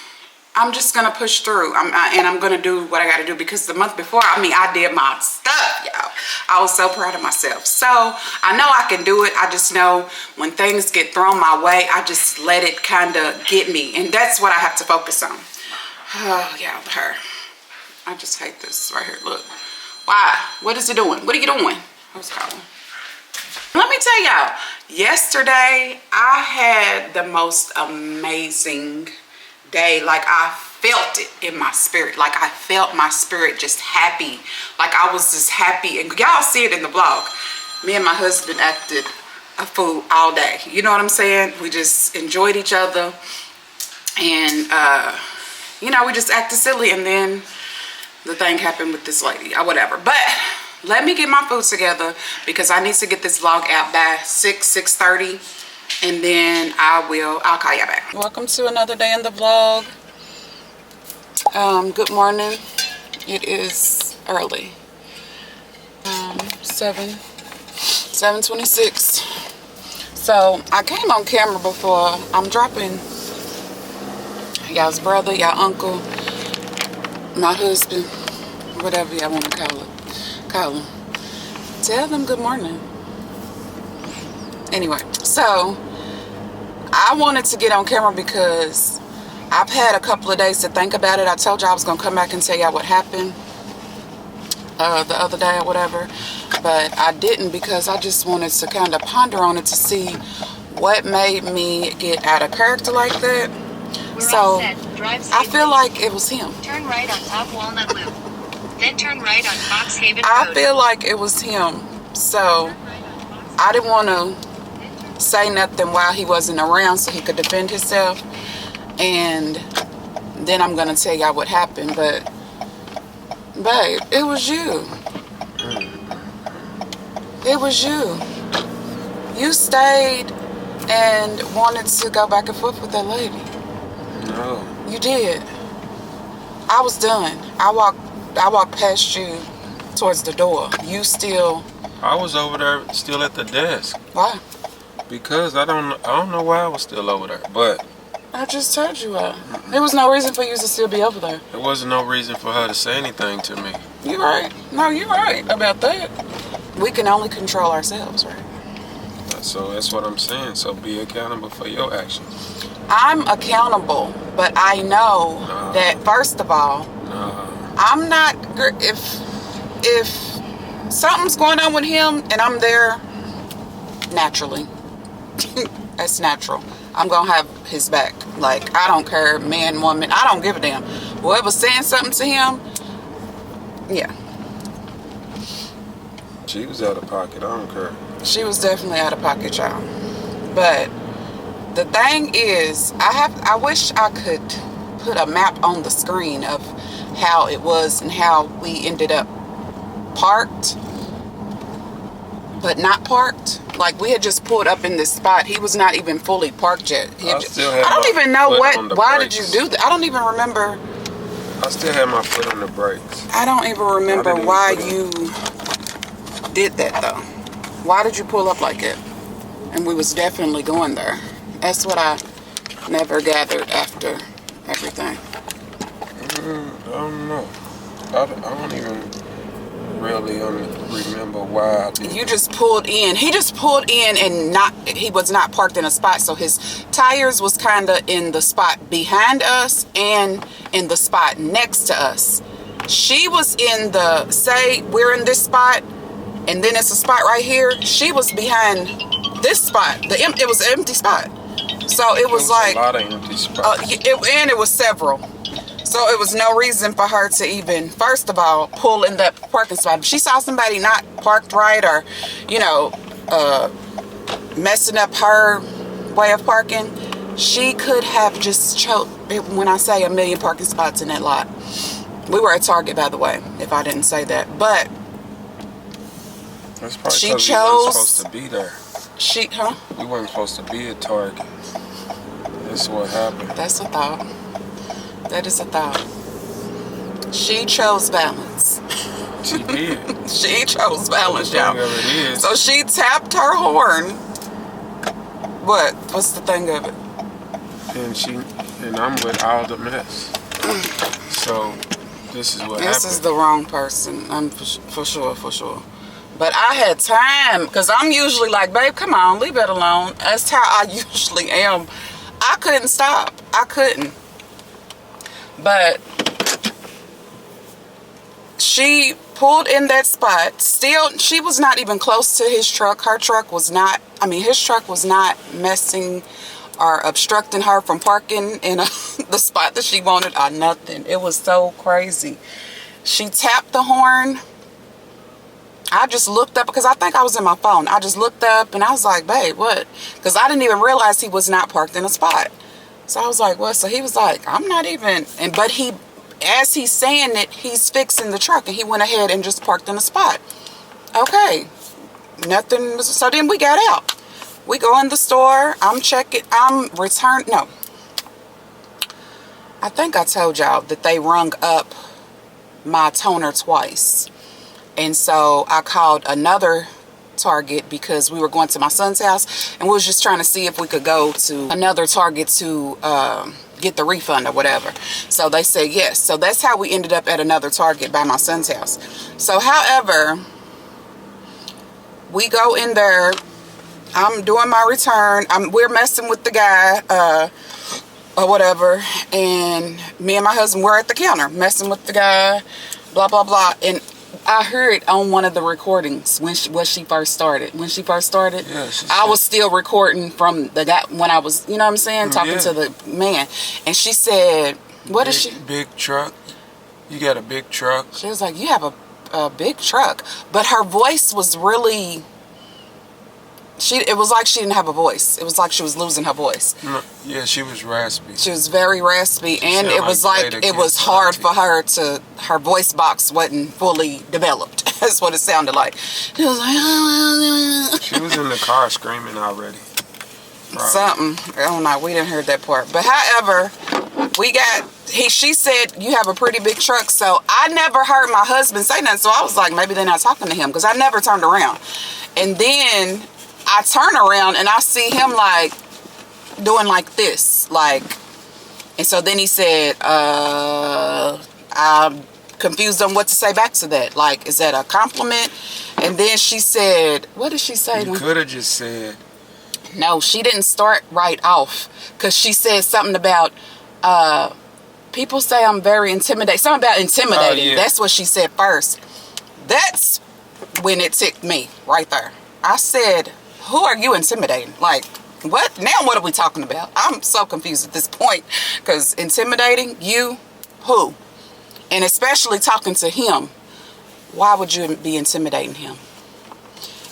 I'm just gonna push through. I'm gonna do what I gotta do, because the month before, I mean, I did my stuff, y'all. I was so proud of myself. So I know I can do it. I just know when things get thrown my way, I just let it kind of get me, and that's what I have to focus on. Oh yeah, her. I just hate this right here. Look. Why? What is it doing? What are you doing? Who's calling? Let me tell y'all, Yesterday, I had the most amazing day. Like, I felt it in my spirit. Like, I felt my spirit just happy. Like, I was just happy. And y'all see it in the vlog. Me and my husband acted a fool all day. You know what I'm saying? We just enjoyed each other. And, you know, we just acted silly. And then the thing happened with this lady or whatever. But let me get my food together because I need to get this vlog out by 6:30, and then I'll call you back. Welcome to another day in the vlog. Good morning. It is early. 7:26. So I came on camera before. I'm dropping y'all's brother, y'all uncle, my husband, whatever y'all want to call it. Call them. Tell them good morning. Anyway, so I wanted to get on camera because I've had a couple of days to think about it. I told y'all I was going to come back and tell y'all what happened the other day or whatever. But I didn't because I just wanted to kind of ponder on it to see what made me get out of character like that. So I feel like it was him. Turn right on Top Walnut Loop. Then turn right on Fox Haven I Road. feel like it was him. So I didn't want to say nothing while he wasn't around so he could defend himself. And then I'm going to tell y'all what happened. But, babe, it was you. It was you. You stayed and wanted to go back and forth with that lady. No. You did. I was done. I walked past you towards the door. You still... I was over there still at the desk. Why? Because I don't know why I was still over there, but... I just told you why. There was no reason for you to still be over there. There wasn't no reason for her to say anything to me. You're right. No, you're right about that. We can only control ourselves, right? So that's what I'm saying. So be accountable for your actions. I'm accountable, but I know that, first of all, I'm not... If something's going on with him and I'm there, naturally, that's natural. I'm going to have his back. Like, I don't care, man, woman, I don't give a damn. Whoever's saying something to him, yeah. She was out of pocket, I don't care. She was definitely out of pocket, y'all. But the thing is, I wish I could put a map on the screen of how it was and how we ended up parked, but not parked. Like, we had just pulled up in this spot. He was not even fully parked yet. I don't even know why did you do that? I don't even remember. I still had my foot on the brakes. I don't even remember why you did that though. Why did you pull up like it? And we was definitely going there. That's what I never gathered after everything. I don't know. I don't even really remember why I did. You just pulled in. He just pulled in and he was not parked in a spot, so his tires was kind of in the spot behind us and in the spot next to us. She was in the, say we're in this spot and then it's a spot right here. She was behind this spot. It was an empty spot. So it was like a lot of empty spots. And it was several. So it was no reason for her to even, first of all, pull in that parking spot. If she saw somebody not parked right or, you know, messing up her way of parking, she could have just choked. When I say a million parking spots in that lot. We were at Target, by the way, if I didn't say that. But That's probably she because chose. we weren't supposed to be there. We weren't supposed to be at Target. That's what happened. That's a thought. That is a thought. She chose balance. She did. She chose balance, y'all. It is. So she tapped her horn. What's the thing of it? And I'm with all the mess. So this is what happened. This is the wrong person. I'm for sure. But I had time because I'm usually like, babe, come on, leave it alone. That's how I usually am. I couldn't stop. I couldn't. But she pulled in that spot. Still, she was not even close to his truck. Her truck was not, I mean, his truck was not messing or obstructing her from parking in the spot that she wanted or nothing. It was so crazy. She tapped the horn. I just looked up because I think I was in my phone. I just looked up and I was like, babe, what? Because I didn't even realize he was not parked in a spot. So I was like, what? So he was like, I'm not even, but he, as he's saying it, he's fixing the truck and he went ahead and just parked in a spot. Okay, nothing was, so then we got out. We go in the store, I'm checking, I think I told y'all that they rung up my toner twice. And so I called another Target because we were going to my son's house and we was just trying to see if we could go to another Target to get the refund or whatever. So they said yes. So that's how we ended up at another Target by my son's house. So however, we go in there, I'm doing my return, we're messing with the guy or whatever, and me and my husband were at the counter messing with the guy, blah blah blah. And I heard on one of the recordings when she first started. When she first started, yeah, I was still recording from the guy when I was, you know what I'm saying, talking to the man. And she said, "What is she? Big truck? You got a big truck?" She was like, "You have a big truck," but her voice was really. It was like she didn't have a voice. It was like she was losing her voice. Yeah, she was raspy. She was very raspy, and it was like it was hard for her to. Her voice box wasn't fully developed. That's what it sounded like. She was like. She was in the car screaming already. Probably. Something. I don't know. We didn't hear that part. But however, we got. She said you have a pretty big truck, so I never heard my husband say nothing. So I was like, maybe they're not talking to him because I never turned around, and then. I turn around and I see him like doing like this, like, and so then he said, I'm confused on what to say back to that. Like, is that a compliment? And then she said, what did she say? You could have just said. No, she didn't start right off because she said something about, people say I'm very intimidating. Something about intimidating. Oh, yeah. That's what she said first. That's when it ticked me right there. I said, who are you intimidating? Like, what? Now what are we talking about? I'm so confused at this point. Because intimidating, you, who? And especially talking to him. Why would you be intimidating him?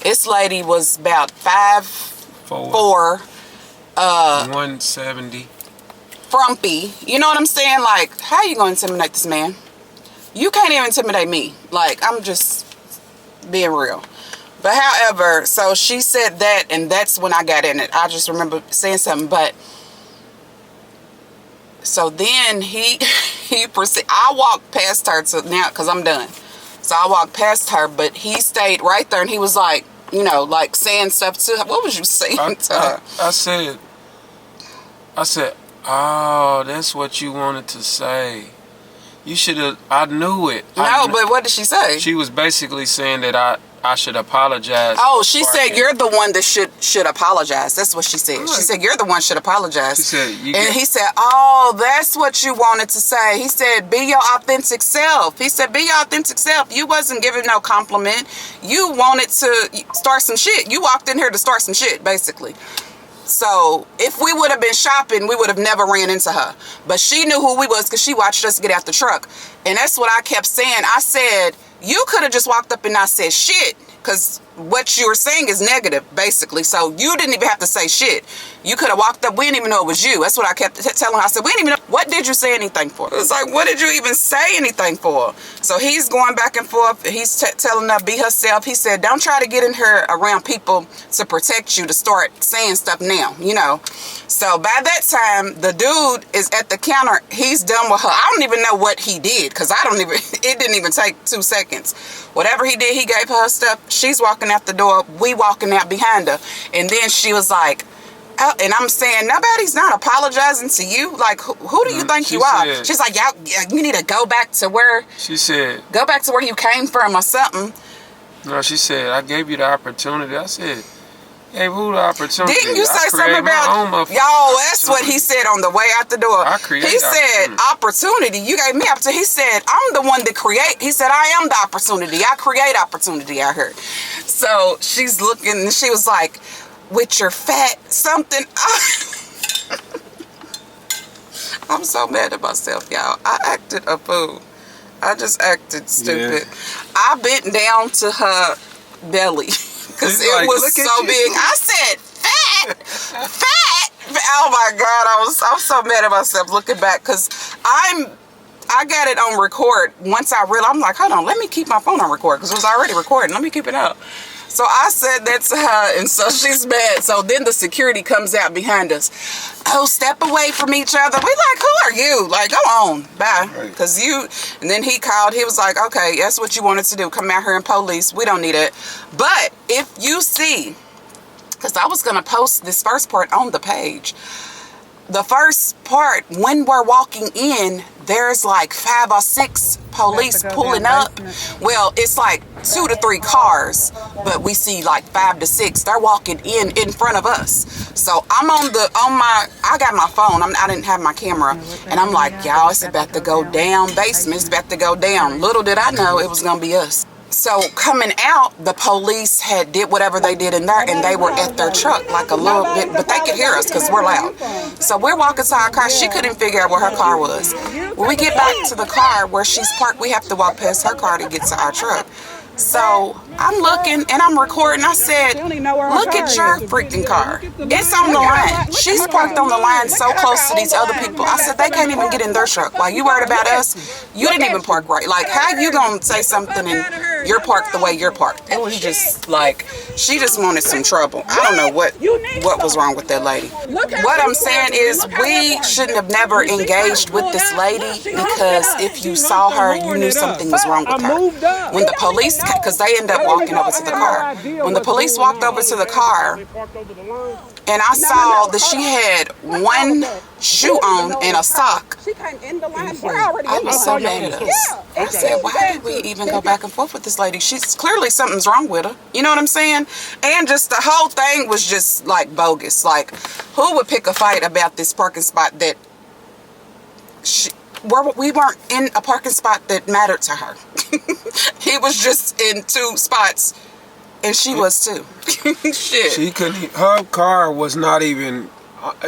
This lady was about 5'4". 170. Frumpy. You know what I'm saying? Like, how are you going to intimidate this man? You can't even intimidate me. Like, I'm just being real. But however, so she said that, and that's when I got in it. I just remember saying something, but so then he proceeded. I walked past her to now because I'm done. So I walked past her, but he stayed right there, and he was like, you know, like saying stuff to her. What was you saying to her? I said, oh, that's what you wanted to say. You should have. I knew it. No, but what did she say? She was basically saying that I should apologize. Oh, she said you're the one that should apologize. That's what she said. She said you're the one should apologize. She said he said, oh, that's what you wanted to say. He said, be your authentic self. He said, be your authentic self. You wasn't giving no compliment. You wanted to start some shit. You walked in here to start some shit, basically. So if we would have been shopping, we would have never ran into her. But she knew who we was because she watched us get out the truck. And that's what I kept saying. I said, you could have just walked up and not said shit. Because what you were saying is negative, basically. So you didn't even have to say shit. You could have walked up. We didn't even know it was you. That's what I kept telling her. I said, we didn't even know. What did you say anything for? It was like, what did you even say anything for? So he's going back and forth. He's telling her, be herself. He said, don't try to get in here around people to protect you to start saying stuff now, you know. So by that time, the dude is at the counter. He's done with her. I don't even know what he did because it didn't even take 2 seconds. Whatever he did, he gave her stuff. She's walking out the door. We walking out behind her. And then she was like, oh, and I'm saying, nobody's not apologizing to you. Like, who do you think you are? She's like, y'all, you need to go back to where. She said. Go back to where you came from or something. No, she said, I gave you the opportunity. I said, Hey, who the opportunity? Didn't you I say create something my own about, motherfucking y'all, that's what he opportunity. said on the way out the door. I create He said, opportunity. You gave me opportunity. He said, I'm the one that create. He said, I am the opportunity. I create opportunity out here. So she's looking and she was like, with your fat something. I'm so mad at myself, y'all. I acted a fool. I just acted stupid. Yeah. I bent down to her belly because She's it like, was "Look at so you." big. I said, fat. Oh my God, I'm so mad at myself looking back because I got it on record. Once I realized, I'm like, hold on, let me keep my phone on record because it was already recording. Let me keep it up. So I said that to her, and so she's mad. So then the security comes out behind us. Oh, step away from each other. We like, who are you? Like, go on, bye. Because you, and then he called. He was like, okay, that's what you wanted to do. Come out here and police. We don't need it. But if you see, because I was going to post this first part on the page. The first part, when we're walking in, there's like 5 or 6 police pulling up. Well, it's like 2 to 3 cars, but we see like 5 to 6. They're walking in front of us. So I'm I got my phone. I didn't have my camera, and I'm like, y'all, it's about to go down. Basement, it's about to go down. Little did I know it was gonna be us. So coming out, the police had did whatever they did in there, and they were at their truck like a little bit, but they could hear us because we're loud. So we're walking to our car. She couldn't figure out where her car was. When we get back to the car where she's parked, we have to walk past her car to get to our truck. So I'm looking and I'm recording. I said, look at your freaking car. It's on the line. She's parked on the line so close to these other people. I said, they can't even get in their truck. Like, you worried about us? You didn't even park right. Like, how you gonna say something and you're parked the way you're parked? It was just like, she just wanted some trouble. I don't know what was wrong with that lady. What I'm saying is, we shouldn't have never engaged with this lady, because if you saw her, you knew something was wrong with her. When the police, because they end up walking over to the car. When the police walked over to the car, and I saw that she had one shoe on and a sock, I was so mad at us. I said, why did we even go back and forth with this lady? She's clearly, something's wrong with her. You know what I'm saying? And just the whole thing was just like bogus. Like, who would pick a fight about this parking spot that we weren't in a parking spot that mattered to her? He was just in 2 spots, and she was too. Shit. She couldn't. Her car was not even.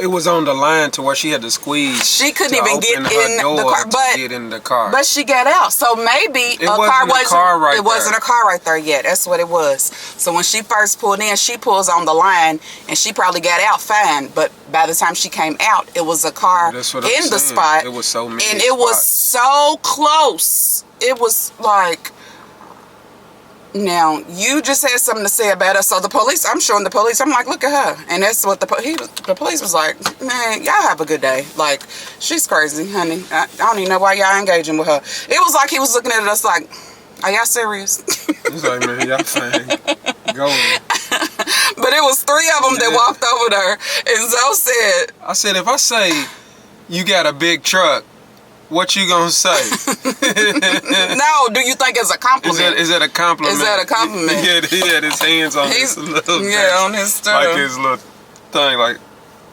It was on the line to where she had to squeeze. She couldn't even get in the car, but she got out. So maybe it wasn't a car right there yet. That's what it was. So when she first pulled in, she pulls on the line, and she probably got out fine. But by the time she came out, it was a car in the spot. It was so many and it was so close. It was like. Now, you just had something to say about us. So the police, I'm showing the police, I'm like, look at her. And that's what the police was like, man, y'all have a good day. Like, she's crazy, honey. I don't even know why y'all engaging with her. It was like he was looking at us like, are y'all serious? He's like, man, y'all fine. Go on. But it was 3 of them that walked over there. And Zoe said, I said, if I say you got a big truck, what you gonna say? No, do you think it's a compliment? Is that a compliment? Is that a compliment? He had his hands on his little thing, on his stuff. like his little thing, like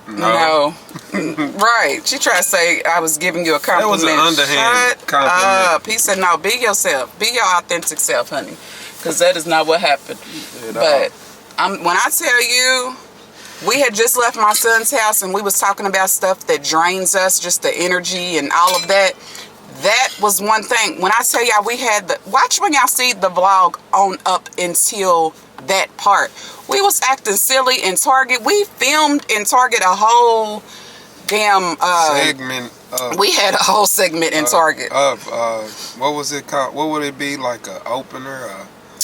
no. Right. She tried to say I was giving you a compliment. That was an underhand compliment. He said, no, be yourself. Be your authentic self, honey. Because that is not what happened. But when I tell you, we had just left my son's house, and we was talking about stuff that drains us, just the energy and all of that. That was one thing. When I tell y'all, we had watch when y'all see the vlog on up until that part. We was acting silly in Target. We filmed in Target a whole damn segment. We had a whole segment in Target. What was it called? What would it be, like an opener?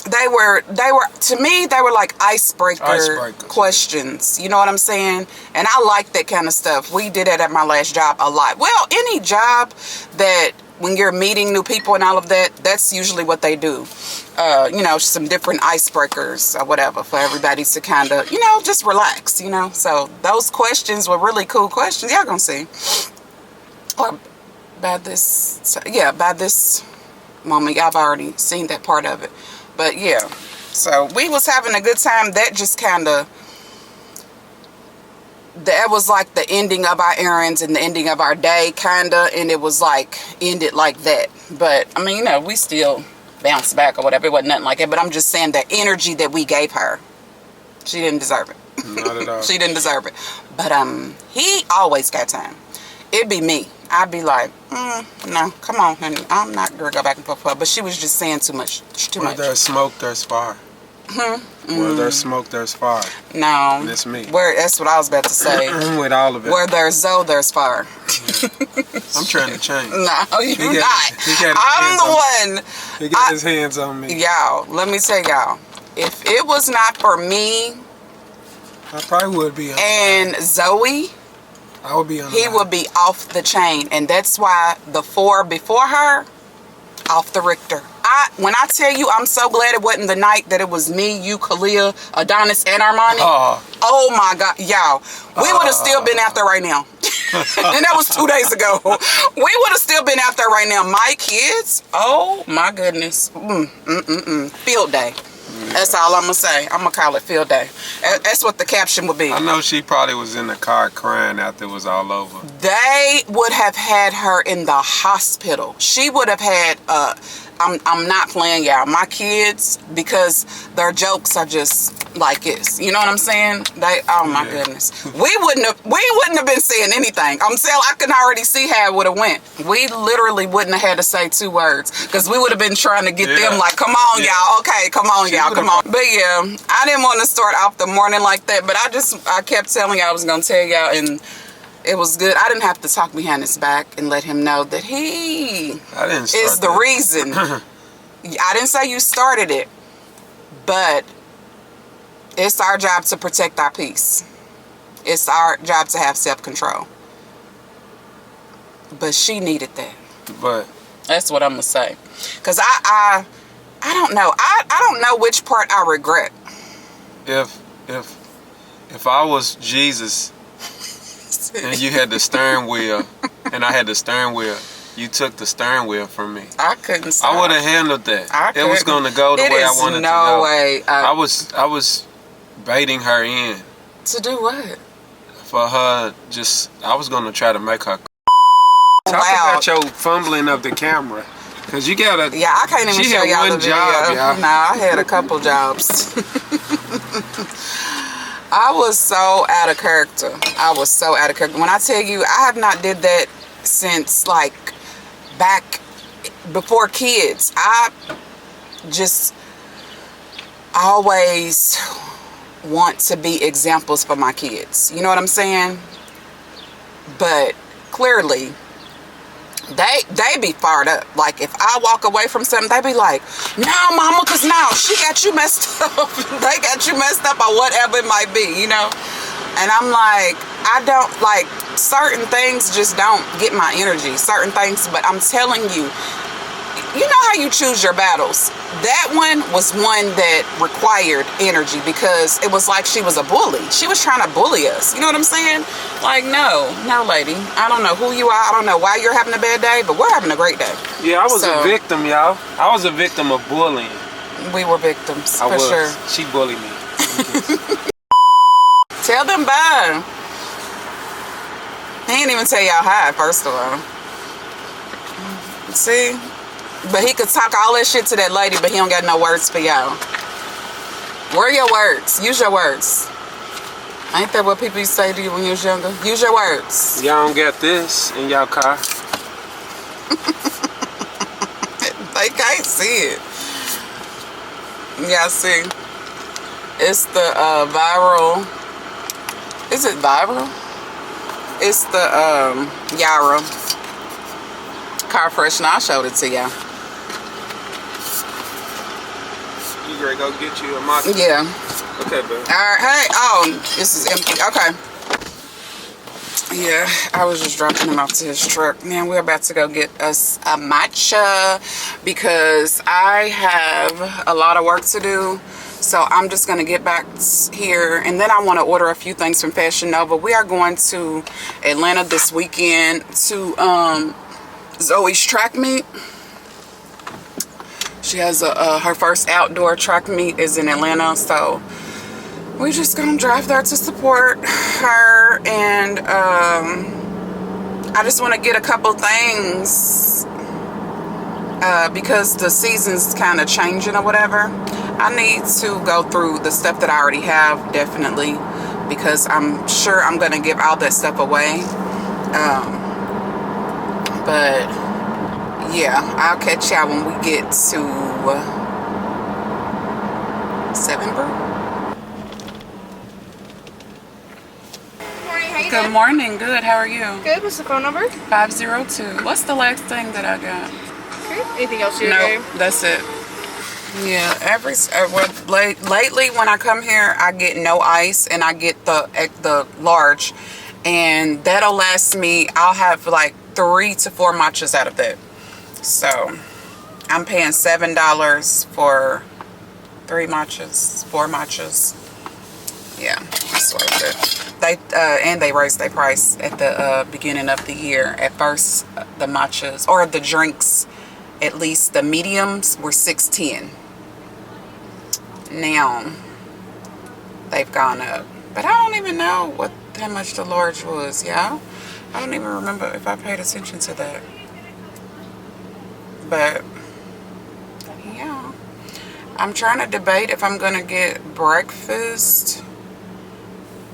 They were to me, they were like icebreaker questions. You know what I'm saying? And I like that kind of stuff. We did it at my last job a lot. Well, any job that when you're meeting new people and all of that, that's usually what they do. You know, some different icebreakers or whatever for everybody to kind of, you know, just relax, you know. So those questions were really cool questions. Y'all gonna see. Or by this moment, y'all have already seen that part of it. But yeah, so we was having a good time. That just kind of that was like the ending of our errands and the ending of our day, kinda, and it was like ended like that. But I mean, you know, we still bounced back or whatever. It wasn't nothing like it. But I'm just saying the energy that we gave her, she didn't deserve it. Not at all. She didn't deserve it. But he always got time. It'd be me. I'd be like, no, come on, honey. I'm not gonna go back and forth with her. But she was just saying too much. Too much. Where there's smoke, there's fire. Where there's smoke, there's fire. No. And it's me. That's what I was about to say. With all of it. Where there's Zoe, there's fire. I'm trying to change. No, you're not. I'm the one. He got his hands on me. Y'all, let me tell y'all. If it was not for me, I probably would be on and Zoe, I would be on he would be off the chain. And that's why the 4 before her, off the Richter. When I tell you, I'm so glad it wasn't the night that it was me, you, Kalia, Adonis, and Armani. Oh my God, y'all. We would have still been out there right now. And that was 2 days ago. We would have still been out there right now. My kids, oh my goodness. Field day. That's all I'm going to say. I'm going to call it field day. That's what the caption would be. I know she probably was in the car crying after it was all over. They would have had her in the hospital. She would have had, I'm not playing, y'all. My kids, because their jokes are just like this. You know what I'm saying? Oh my goodness. We wouldn't have been saying anything. I'm saying I can already see how it would have went. We literally wouldn't have had to say 2 words because we would have been trying to get them like, come on, y'all. Okay, come on, y'all. Come on. But yeah, I didn't want to start off the morning like that, but I kept telling y'all I was going to tell y'all, and it was good. I didn't have to talk behind his back and let him know that he is the reason. I didn't say you started it, but it's our job to protect our peace. It's our job to have self-control. But she needed that. But that's what I'm gonna say. Cause I don't know. I don't know which part I regret. If I was Jesus and you had the steering wheel and I had the steering wheel, you took the steering wheel from me. I couldn't stop. I would have handled that. It was couldn't. going to go the way I wanted to go. No way. I was baiting her in. To do what? For her, I was going to try to make her. Talk about your fumbling of the camera. Because you got to. Yeah, I can't even show y'all the video. Y'all. Nah, I had a couple jobs. I was so out of character. When I tell you, I have not did that since like back before kids. I just always want to be examples for my kids. You know what I'm saying? But clearly, they be fired up. Like if I walk away from something, they be like, "No, mama, cause now she got you messed up." They got you messed up or whatever it might be, you know. And I'm like, I don't like certain things. Just don't get my energy. Certain things, but I'm telling you. You know how you choose your battles. That one was one that required energy because it was like she was a bully. She was trying to bully us. You know what I'm saying? Like, no, lady. I don't know who you are. I don't know why you're having a bad day, but we're having a great day. Yeah, I was a victim, y'all. I was a victim of bullying. We were victims, for sure. She bullied me. Tell them bye. He didn't even tell y'all hi, first of all. See? But he could talk all that shit to that lady, but he don't got no words for y'all. Where are your words? Use your words. Ain't that what people used to say to you when you was younger? Use your words. Y'all don't get this in y'all car. They can't see it. Y'all see? It's the viral. Is it viral? It's the Yara car freshener. I showed it to y'all. You ready to go get you a mock? Yeah. Okay, babe. Alright, hey, oh, this is empty. Okay. Yeah, I was just dropping him off to his truck. Man, we're about to go get us a matcha because I have a lot of work to do. So I'm just going to get back here and then I want to order a few things from Fashion Nova. We are going to Atlanta this weekend to Zoe's track meet. She has her first outdoor track meet is in Atlanta, so we just gonna drive there to support her, and I just want to get a couple things because the season's kind of changing or whatever. I need to go through the stuff that I already have, definitely, because I'm sure I'm gonna give all that stuff away. But yeah, I'll catch y'all when we get to 7 Brew. Good morning. Good. How are you? Good. What's the phone number? 502. What's the last thing that I got? Okay. Anything else you No, that's it. Yeah. Lately when I come here, I get no ice and I get the large, and that'll last me. I'll have like 3 to 4 matchas out of that. So I'm paying $7 for 3 matchas, 4 matchas. Yeah, that's worth it. And they raised their price at the beginning of the year. At first, the matchas or the drinks, at least the mediums, were $6.10. Now they've gone up, but I don't even know how much the large was, y'all. I don't even remember if I paid attention to that. But yeah, I'm trying to debate if I'm gonna get breakfast,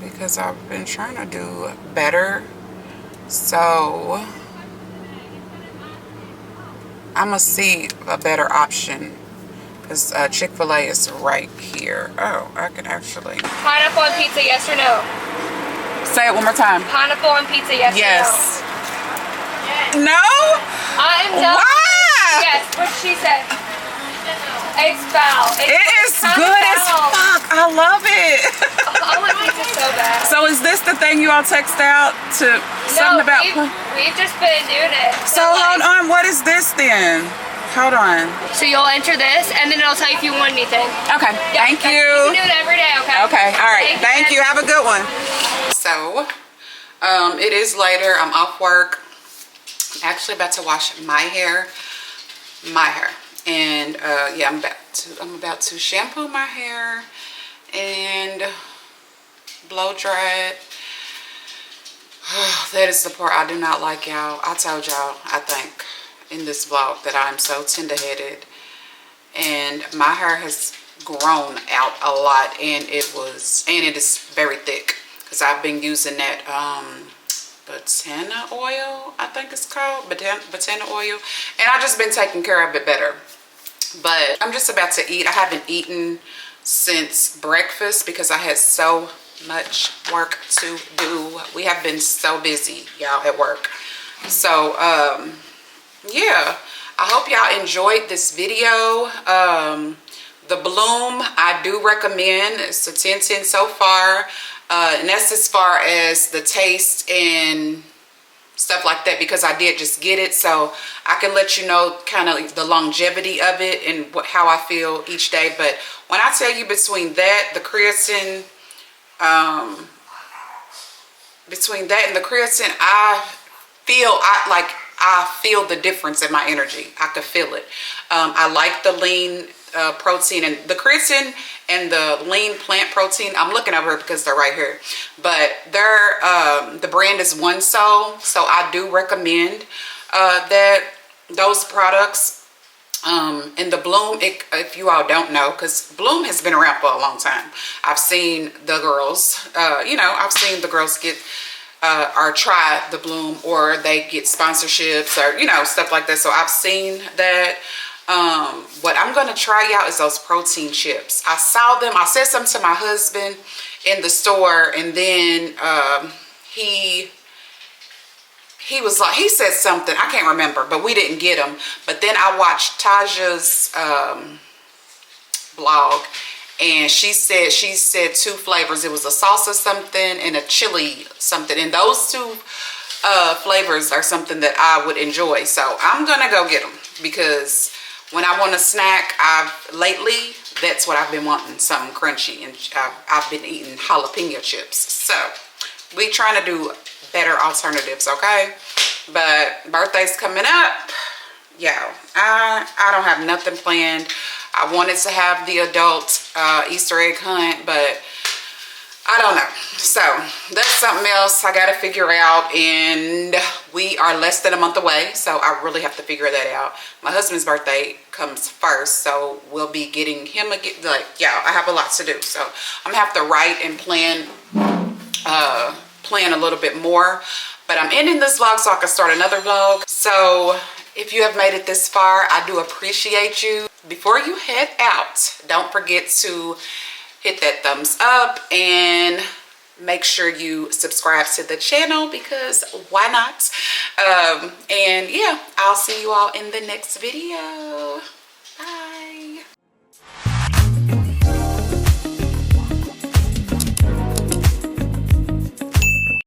because I've been trying to do better. So I'm gonna see a better option, because Chick-fil-A is right here. Oh, I could actually. Pineapple on pizza, yes or no? Say it one more time. Pineapple on pizza, yes, Yes. or no? No? I'm no. Why? Yes, what she said. It's foul. It is good as fuck. I love it. I want pizza so bad. So is this the thing you all text out to something about? We've just been doing it. So hold on, what is this then? Hold on. So you'll enter this, and then it'll tell you if you want anything. Okay, Yeah, thank You you. can do it every day, okay? Okay, all right, thank you. ma'am. Have a good one. So, it is later. I'm off work. I'm actually about to wash my hair. And yeah, I'm about to shampoo my hair and blow dry it. That is the part I do not like, y'all. I told y'all, I think, in this vlog that I'm so tender-headed, and my hair has grown out a lot, and it is very thick, because I've been using that Botana oil, I think it's called, Botana oil, and I've just been taking care of it better. But I'm just about to eat. I haven't eaten since breakfast because I had so much work to do. We have been so busy, y'all, at work. So yeah, I hope y'all enjoyed this video. The Bloom, I do recommend. It's a 10/10 so far, and that's as far as the taste and stuff like that, because I did just get it, so I can let you know kind of the longevity of it and how I feel each day. But when I tell you, between that, the creatine, I feel the difference in my energy. I could feel it. I like the lean protein, and the creatine and the lean plant protein. I'm looking over here because they're right here, but they're the brand is One Soul, so I do recommend those products. And the Bloom, if you all don't know, because Bloom has been around for a long time. I've seen the girls, I've seen the girls get or try the Bloom, or they get sponsorships, or stuff like that. So I've seen that. What I'm gonna try out is those protein chips. I saw them. I said something to my husband in the store, and then he was like, he said something, I can't remember, but we didn't get them. But then I watched Taja's blog, and she said 2 flavors. It was a salsa something and a chili something, and those 2 flavors are something that I would enjoy. So I'm gonna go get them, because when I want a snack, lately that's what I've been wanting, something crunchy, and I've been eating jalapeno chips. So we trying to do better alternatives, okay? But birthday's coming up, I don't have nothing planned. I wanted to have the adult Easter egg hunt, but I don't know. So that's something else I gotta figure out, and we are less than a month away, so I really have to figure that out. My husband's birthday comes first, so we'll be getting him again. Like, yeah, I have a lot to do, so I'm gonna have to write and plan a little bit more. But I'm ending this vlog so I can start another vlog. So if you have made it this far, I do appreciate you. Before you head out, don't forget to hit that thumbs up and make sure you subscribe to the channel, because why not? And yeah, I'll see you all in the next video.